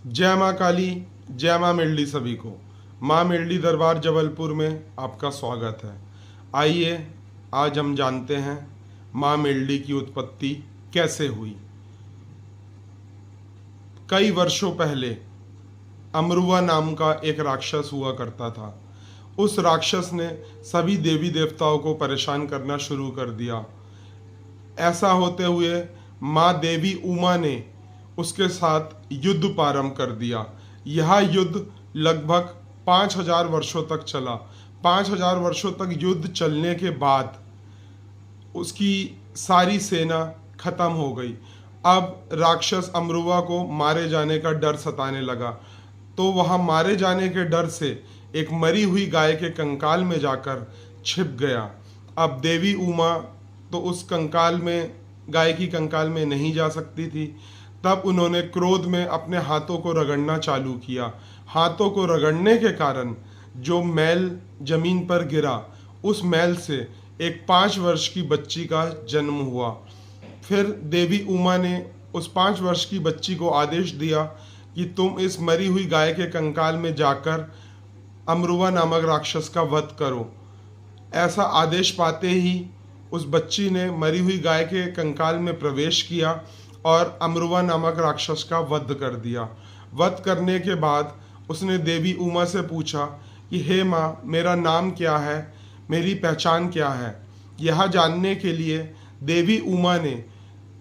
जय माँ काली, जय माँ मेलडी सभी को। माँ मेलडी दरबार जबलपुर में आपका स्वागत है। आइए आज हम जानते हैं माँ मेलडी की उत्पत्ति कैसे हुई। कई वर्षों पहले अमरुआ नाम का एक राक्षस हुआ करता था। उस राक्षस ने सभी देवी देवताओं को परेशान करना शुरू कर दिया। ऐसा होते हुए माँ देवी उमा ने उसके साथ युद्ध प्रारंभ कर दिया। यह युद्ध लगभग 5000 वर्षों तक चला। 5000 वर्षों तक युद्ध चलने के बाद उसकी सारी सेना खत्म हो गई। अब राक्षस अमरुआ को मारे जाने का डर सताने लगा, तो वह मारे जाने के डर से एक मरी हुई गाय के कंकाल में जाकर छिप गया। अब देवी उमा तो उस कंकाल में, गाय की कंकाल में नहीं जा सकती थी। तब उन्होंने क्रोध में अपने हाथों को रगड़ना चालू किया। हाथों को रगड़ने के कारण जो मैल जमीन पर गिरा, उस मैल से एक 5 वर्ष की बच्ची का जन्म हुआ। फिर देवी उमा ने उस 5 वर्ष की बच्ची को आदेश दिया कि तुम इस मरी हुई गाय के कंकाल में जाकर अमरुआ नामक राक्षस का वध करो। ऐसा आदेश पाते ही उस बच्ची ने मरी हुई गाय के कंकाल में प्रवेश किया और अमरुआ नामक राक्षस का वध कर दिया। वध करने के बाद उसने देवी उमा से पूछा कि हे माँ, मेरा नाम क्या है, मेरी पहचान क्या है। यह जानने के लिए देवी उमा ने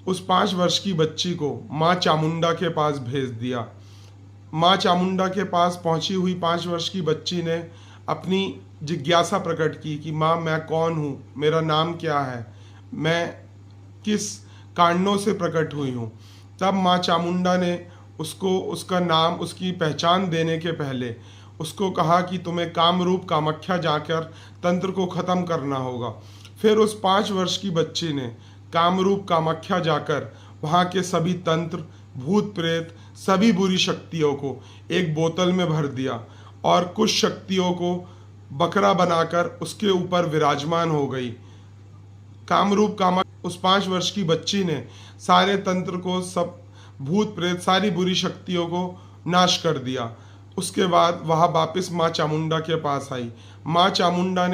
उस 5 वर्ष की बच्ची को माँ चामुंडा के पास भेज दिया। माँ चामुंडा के पास पहुंची हुई 5 वर्ष की बच्ची ने अपनी जिज्ञासा प्रकट की कि माँ, मैं कौन हूँ, मेरा नाम क्या है, मैं किस कारणों से प्रकट हुई हूँ। तब माँ चामुंडा ने उसको उसका नाम, उसकी पहचान देने के पहले उसको कहा कि तुम्हें कामरूप कामाख्या जाकर तंत्र को ख़त्म करना होगा। फिर उस 5 वर्ष की बच्ची ने कामरूप कामाख्या जाकर वहाँ के सभी तंत्र, भूत प्रेत, सभी बुरी शक्तियों को एक बोतल में भर दिया और कुछ शक्तियों को बकरा बनाकर उसके ऊपर विराजमान हो गई। कामरूप कामाख्या उस 5 वर्ष की बच्ची ने सारे तंत्र को, सब भूत प्रेत, सारी बुरी शक्तियों को नाश कर दिया। उसके बाद वह वापस माँ चामुंडा के पास आई। माँ चामुंडा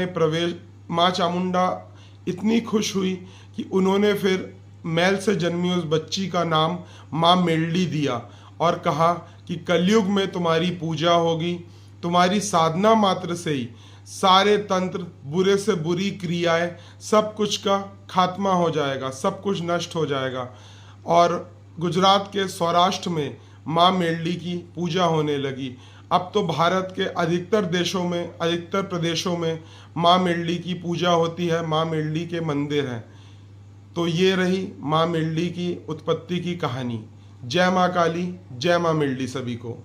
इतनी खुश हुई कि उन्होंने फिर मैल से जन्मी उस बच्ची का नाम माँ मेलडी दिया और कहा कि कलयुग में तुम्हारी पूजा होगी। तुम्हारी साधना मात्र से ही सारे तंत्र, बुरे से बुरी क्रियाएं, सब कुछ का खात्मा हो जाएगा, सब कुछ नष्ट हो जाएगा। और गुजरात के सौराष्ट्र में माँ मेलडी की पूजा होने लगी। अब तो भारत के अधिकतर देशों में, अधिकतर प्रदेशों में माँ मेलडी की पूजा होती है, माँ मेलडी के मंदिर हैं। तो ये रही माँ मेलडी की उत्पत्ति की कहानी। जय माँ काली, जय माँ मेलडी सभी को।